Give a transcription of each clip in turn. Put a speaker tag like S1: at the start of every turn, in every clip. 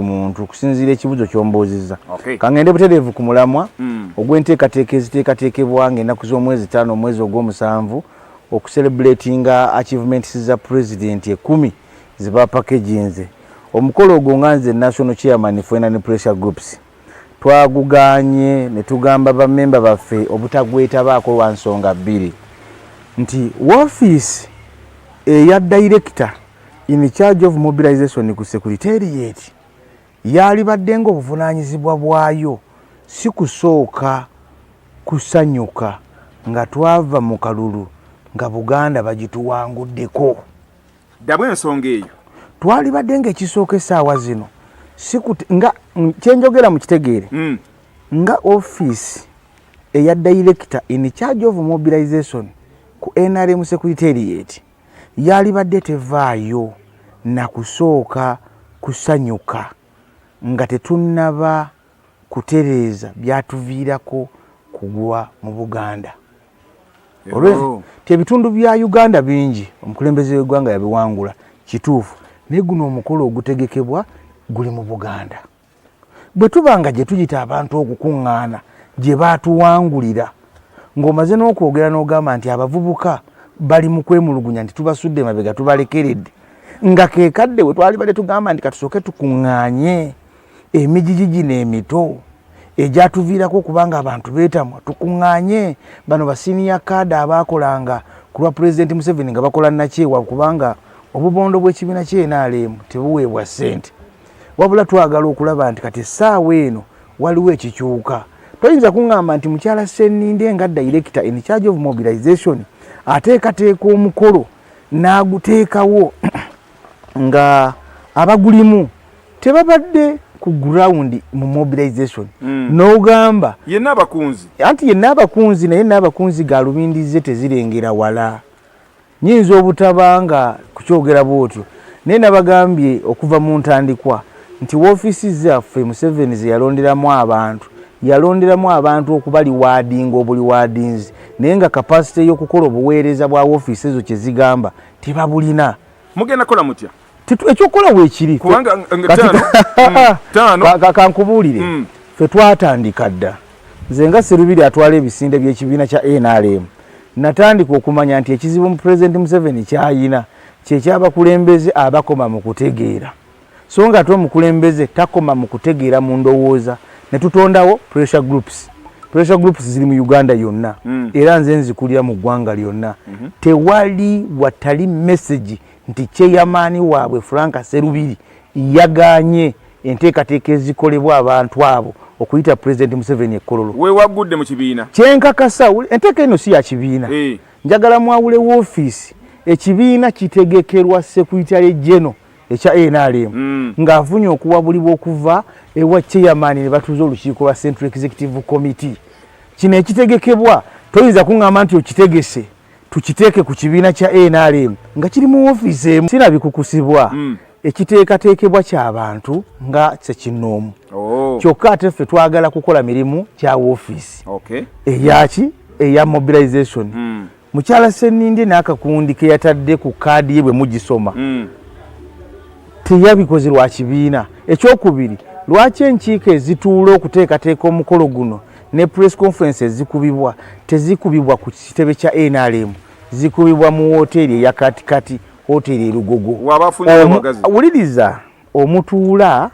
S1: muntu kusinziira ekibuzo ky'ombuuzizza. Kangende butereevu ku mulamwa ogw'enteekateeka eziteekateekebwa ng'ennaku z'omwezi 5 omwezi ogw'omusanvu okucelebratinga achievements za president 10 ziba packaginze. Omukolo ogwo nga nze national chairman fwena ne pressure groups twaguganye ne tugamba bammemba baffe obutagwetabaako lwa nsonga bbiri nti office eya director in charge of mobilization ku secretariat yali baddenga obuvunaanyizibwa bwayo si kusooka kusanyuka nga twava mu kalulu nga Buganda bagituwanguddeko.
S2: Dabwe ensonga eyo
S1: twali baddenga ekisooka essaawa zino nga kyenjogera mu kitegeere nga office eya director in charge of mobilization ku NRM secretariat yali badde tevaayo na kusooka kusanyuka nga tetunnaba kutereeza byatuviirako kugwa mu Buganda. Olw'ekyo ebitundu bya Uganda bingi omukulembeze w'eggwanga yabiwangula kituufu naye guno omukolo ogutegekebwa guli mu Buganda. Bwe tubanga gye tugita abantu okukuŋŋaana gye baatuwangulira ng'omaze n'okwogera n'ogamba nti abavubuka bali mu kwemulugunya nti tubasudde mabega tubalekeredde nga keekadde we twali badde tugamba nti katusooke tukuŋŋaanye emijiji gino emito egyatuviirako okubanga abantu beetamwa tukuŋŋaanye bano basiniya kaada abaakolanga ku lwa President Museveni nga bakola nakyewa kubanga obubondo bw'ekibiina ky'NRM tebuweebwa ssente wabula twagala okulaba nti kati essaawa eno waliwo ekikyuka. Toyinza kuŋŋamba nti mukyala Senninde nga director in charge of mobilization ateekateeka omukolo n'aguteekawo nga abagulimu tebabadde ku ground mu mobilization n'ogamba
S2: yenna abakunzi
S1: anti yenna abakunzi naye n'abakunzi galubindize tezirengera wala nyinza obutabanga kukyogera bwotyo naye nabagambye okuva mu ntandikwa nti woofiisi zaffe Museveni ze yalonderamu abantu okubali waadinga obuli waadinzi naye nga kapasite y'okukola obuweereza bwa woofiisi ezo kye zigamba tebabulina.
S2: Mugenda kola mutya?
S1: Ekyokola weekiri
S2: kubanga
S1: kankubuulire ffe twatandika dda nze nga Serubiri atwala ebisinde by'ekibiina kya NRM natandika okumanya nti ekizibu mu President Museveni kyayina kyekyabakulembeze abakoma mu kutegeera so nga ate omukulembeze takoma mu kutegeera mu ndowooza ne tutondawo pressure groups ziri mu Uganda yonna era nze nzikulira mu ggwanga lyonna tewali watali message nti kyeyamaani waabwe Frank Serubiri yaganye enteekateeka ezikolebwa abantu abo okuyita President Museveni ekkololo.
S2: We wagudde mu kibiina
S1: kyenkakasa enteeka eno si ya kibiina njagala mwawule woofiisi ekibiina kitegekerwa Secretary General ekya NRM ng'afunye okuwabulibwa okuva ewa chairman ne batuuza olukiiko lwa Central Executive Committee. Kino ekitegekebwa toyinza kuŋŋamba nti okitegese tukiteeke ku kibiina kya NRM nga kiri mu woofiisi emu sinabikukusibwa ekiteekateekebwa ky'abantu nga kyekinnoomu kyokka ate ffe twagala kukola mirimu kya woofiisi eyaki eya mobilization. Mukyala Senninde n'akakundi ke yatadde ku kaadi ye bwe mugisoma teyabikoze lwa kibiina. Ekyokubiri lwaki enkiiko ezituula okuteekateeka omukolo guno ne press conference ezikubibwa tezikubibwa ku kitebe kya NRM zikubibwa mu woteeri eya katikati hoteeri Lugogo. Wuliriza omutuula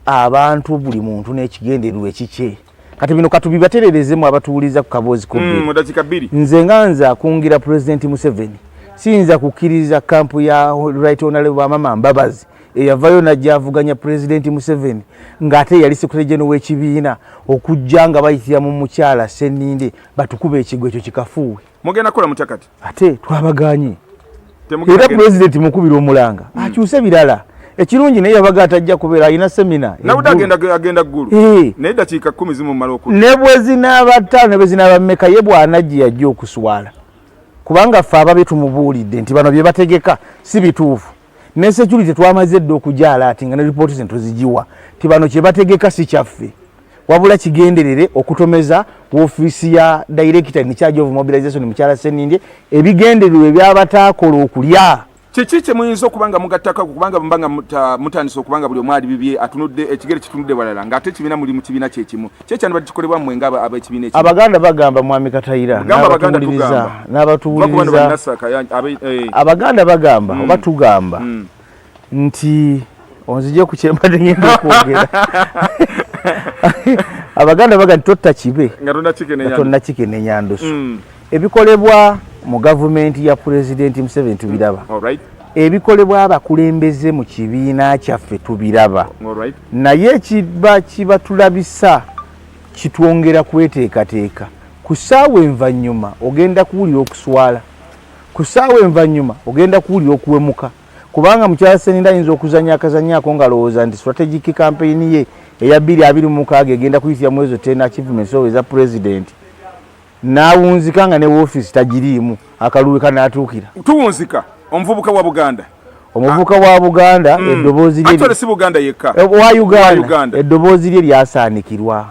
S1: abantu buli muntu n'ekigendererwa ekikye kati bino katubibatererezemu abatuuliza ku kaboozi
S2: kubbi
S1: nze nga nze akungira President Museveni siyinza kukkiriza kampu ya Right Honorable Mama Mbabazi eyavayo najja avuganya President Museveni ng'ate yali Secretary General w'ekibiina okujja nga bayitira mu mukyala Senninde batukuba ekigwo ekyo kikafuuwe.
S2: Mugenda kola mutya kati?
S1: Ate twabaganye era President mukubira omulanga akyuse birala ekirungi naye yabaga atajja kubeera alina semina
S2: nawuda agenda ggulu naye dakiika 10 zimumala okulu
S1: ne bwe zinaaba 5 ne bwe zinaaba mmeka ye bw'anajja yajja okuswala kubanga ffe ababe tumubuulidde nti bano bye bategeka si bituufu ne security twamaze dde okujaala ati nga ne ripooti ze tuzigiwa ti bano kye bategeka si kyaffe wabula kigenderere okutomeza woofiisi ya director in charge of mobilization mukyala Senninde ebigendererwa ebyabatakola okulya
S2: Chichiche muyinza okubanga mugattaka kubanga mbanga mutandisa okubanga buli omwali bibye atunudde ekigere kitunudde walala ngate kibina muri mu kibina kyekimu kyekya nibatikolebwa mwe ngaba abekibina ekyo
S1: Abaganda bagamba mwami Katayira n'abatuwuliriza Abaganda bagamba oba tugamba nti onzije ku kyembadde ngenda okwogera Abaganda bagamba totta kibe nga tonna kikenenya ndoso ebikolebwa mu gavumenti ya President Museveni tubiraba. Ebikolebwa abakulembeze mu kibiina kyaffe tubiraba. Naye kiba tulabisa kitwongera kweteekateeka. Ku ssaawa envannyuma ogenda kuwulira okuswala. Ku ssaawa envannyuma ogenda kuwulira okuwemuka. Kubanga mukyala Seninda ayinza okuzanya akazanyaako ngalowooza nti strategic campaign ye eya 2026 egenda kuyitira mu ezo 10 achievements eza President. Nawunzika nga ne office tagirimu akaluwe kanatuukira
S2: tuwunzika omuvubuka wa Buganda
S1: eddoboozi lye
S2: atole si Buganda yekka
S1: wa Uganda eddoboozi lye lyasaanikirwa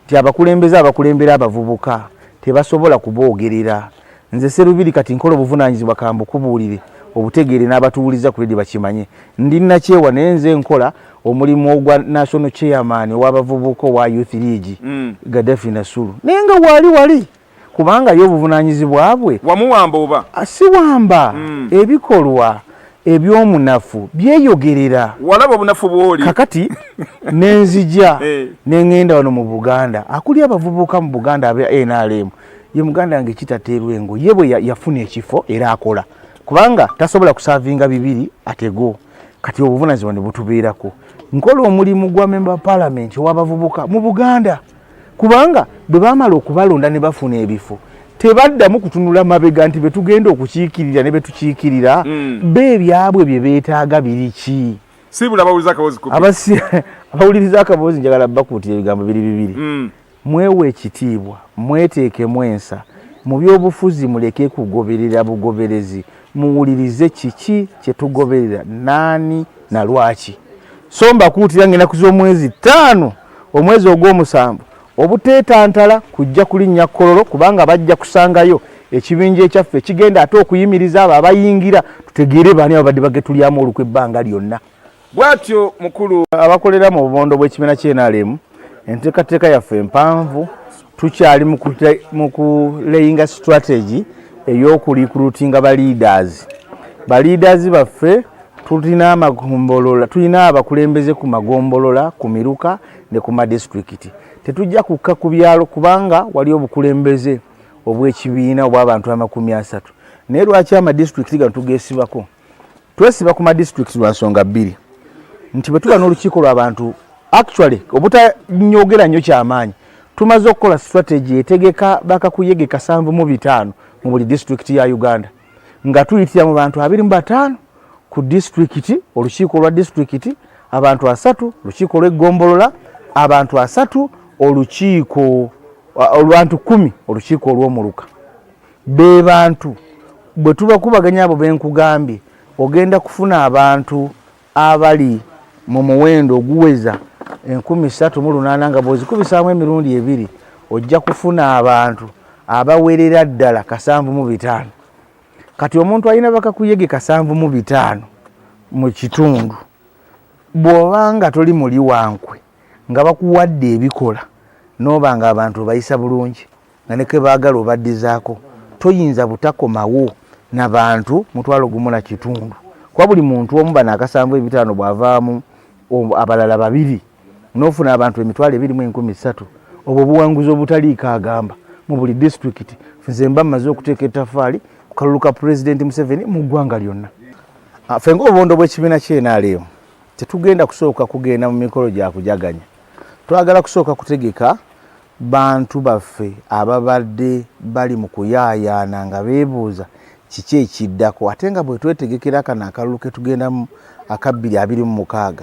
S1: nti abakulembera abavubuka tebasobola kuboogerera nze Serubiri kati nkola obuvunaanyizibwa kambukubuulire obutegeere n'abatuwuliza ku ledi bakimanye ndi nakyewa naye nze nkola omulimu ogwa national chairman w'abavubuka wa Youth League Gaddafi Nasulu naye nga wali kubanga y'obuvunaanyizibwa bwe
S2: wamuwamba oba
S1: asiwamba ebikolwa ebyomunafu byeyogerera
S2: walaba obunafu bwoli
S1: kakati nenzija nengenda wano mu Buganda akuli abavubuka mu Buganda abe NRM ye Muganda yange kitateerwa engo ye bwe yafuna ekifo era akola kubanga tasobola kusavinga bibiri atego kati obuvunaanyizibwa ne butubeerako nkola omulimu gwa member parliament w'abavubuka mu Buganda kubanga bwe baamala okubalonda ne bafuna ebifo tebaddamu kutunula mabega nti betugenda okukiikirira ne betukiikirira beebyabwe bye beetaaga biriki
S2: sibula bawuliza akabozi kupi
S1: abawuliriza akabozi njagala bakuutira ebigambo bibiri mwewe ekitiibwa mweteekemu ensa mu byobufuzi muleke kugoberera bugoberezi muwulirize kiki kye tugoberera naani na lwaki so mbakuutira ng'ennaku z'omwezi 5 omwezi ogw'omusanvu obuteetantala kujja kulinnya Kololo kubanga bajja kusangayo ekibinja ekyaffe kigenda ate okuyimiriza abo abayingira tutegeere baani abadde bagetulyamu olukwe ebbanga lyonna
S2: bwatyo mukulu
S1: abakolera mu bubondo bw'ekibiina ky'NRM enteekateeka yaffe empanvu tukyali mu kulayinga strategy ey'okulikrutinga ba leaders baffe tulina abakulembeze ku magombolola ku miruka ne ku madistricti tetujja kukka ku byalo kubanga wali obukulembeze obw'ekibiina obw'abantu 30 naye lwaki amadistricti gano tugeesibako twesiba ku madistricti lwa nsonga bbiri nti bwe tuba n'olukiiko lw'abantu actually obutanyogera nnyo kyamaanyi tumaze okukola strategy etegeka bakakuyege 75 mu buli districti ya Uganda nga tuyitira mu bantu 25 ku districti olukiiko lwa districti abantu 3 olukiiko lw'eggombolola abantu 3 olukiiko olwantu 10 olukiiko olw'omuluka be bantu bwe tubakubaganya abo benkugambye ogenda kufuna abantu abali mu muwendo oguweza 13,800 nga bw'ozikubisaamu emirundi 2 ojja kufuna abantu abawerera ddala 75 kati omuntu alina bakakuyege 75 mu kitundu bw'obanga toli muli wankwe nga bakuwadde ebikola n'oba nga abantu bayisa bulungi nga ne ke baagala obaddizaako toyinza butakomawo n'abantu mutwalo gumu na kitundu kuba buli muntu omu bano 75 bw'avaamu abalala 2 n'ofuna abantu emitwalo 23 obwo buwanguzi obutaliiko agamba mu buli district nze mba mmaze okuteeka ettaffaali ku kalulu ka President Museveni mu ggwanga lyonna ffe ng'obubondo bw'ekibiina ky'NRM tetugenda kusooka kugenda mu mikolo gya kujaganya twagala kusooka kutegeka bantu baffe ababadde bali mu kuyaayaana nga beebuuza kiki ekiddako ate nga bwe twetegekera kano akalulu ke tugendamu aka 2026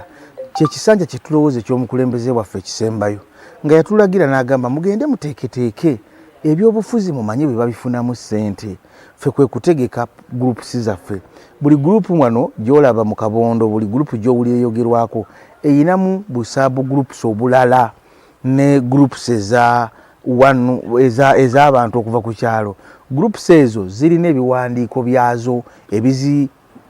S1: kyekisanja kye tulowooza eky'omukulembeze waffe ekisembayo nga yatulagira n'agamba mugende muteeketeeke ebyobufuzi mumanye bwe babifunamu ssente ffe kwe kutegeka groups zaffe buli group wano gy'olaba mu kabondo buli group gy'owulira eyogerwako eyinamu busaabu groups obulala ne groups ez'abantu okuva ku kyalo groups ezo zirina ebiwandiiko byazo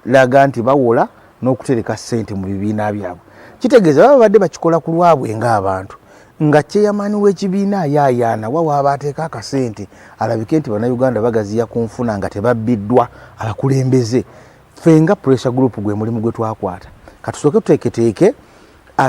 S1: laga nti bawola n'okutereka ssente mu bibiina byabwe. Kitegeeza baba badde bakikola ku lwabwe ng'abantu nga kyeyamaani w'ekibiina ayaayaana wa waaba ateeka akasente alabike nti bannayuganda bagaziya ku nfuna nga tebabbiddwa abakulembeze. Ffe nga pressure group gwe mulimu gwe twakwata katusooke tuteeketeeke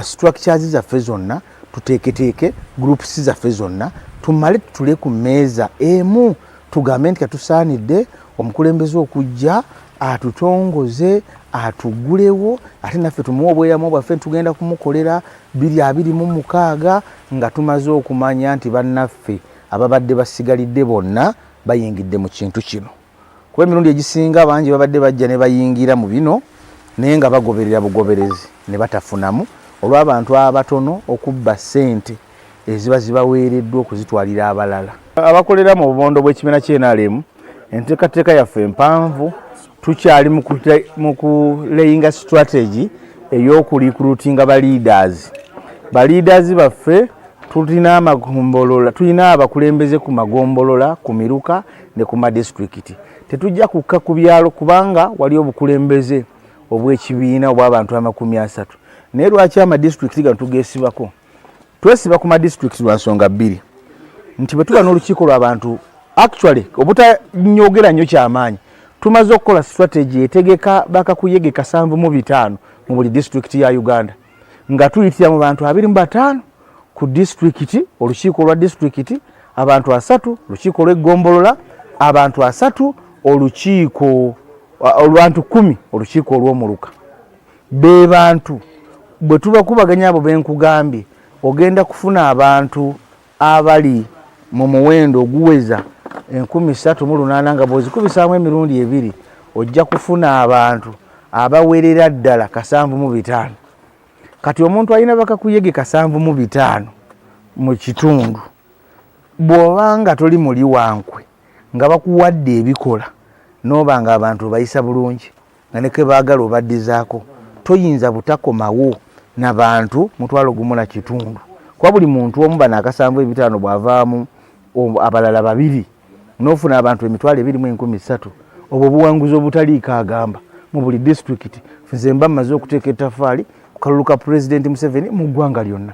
S1: structures zaffe zonna, tuteeketeeke groups zaffe zonna, tumale tutule ku mmeeza emu tugambe nti katusaanidde omukulembeze okujja atutongoze atugulewo ate naffe tumuwa obweyamo bwaffe tugenda kumukolera 2026 nga tumaze okumanya nti bannaffe ababadde basigalidde bonna bayingidde mu kintu kino. Kuba emirundi egisinga bangi babadde bajja ne bayingira mu bino naye nga bagoberera bugoberezi ne batafunamu olw'abantu abatono okubba ssente eziba zibaweereddwa okuzitwalira abalala. Abakolera mu bubondo bw'ekibiina ky'NRM enteekateeka yaffe empanvu tukyali mu kulayinga strategy ey'okurecruitinga ba leaders. Ba leaders baffe tulina amagombolola, tulina abakulembeze ku magombolola, ku miruka ne ku madistricti. Tetujja kukka ku byalo kubanga wali obukulembeze obw'ekibiina obw'abantu 30. Naye lwaki amadistricti gano tugeesibako? Twesiba ku madistricti lwa nsonga bbiri. Nti bwe tuba n'olukiiko lw'abantu actually obutanyogera nnyo kyamaanyi tumaze okukola strategy etegeka bakakuyegeka 75 mu buli district ya Uganda nga tuyitira mu bantu 25 ku district, olukiiko lwa district, abantu 3 olukiiko lw'eggombolola, abantu 3 olukiiko olwantu 10 olukiiko olw'omuluka. Be bantu bwe tubakubaganya abo benkugambye ogenda kufuna abantu abali mu muwendo oguweza 3,800 nga bw'ozikubisaamu emirundi 2 ojja kufuna abantu abawerera ddala 75. Kati omuntu alina bakakuyege 75 mu kitundu bw'obanga toli muli wankwe nga bakuwadde ebikola n'oba nga abantu bayisa bulungi nga ne ke baagala obaddizaako toyinza butakomawo n'abantu mutwalo gumu na kitundu. Kwa buli muntu omu bana 75 bw'avaamu abalala 2 n'ofuna abantu 2,300 obwo buwanguzi obutaliiko agamba mu buli district. Nze mba mmaze okuteeka ettaffaali ku kalulu ka President Museveni mu ggwanga lyonna.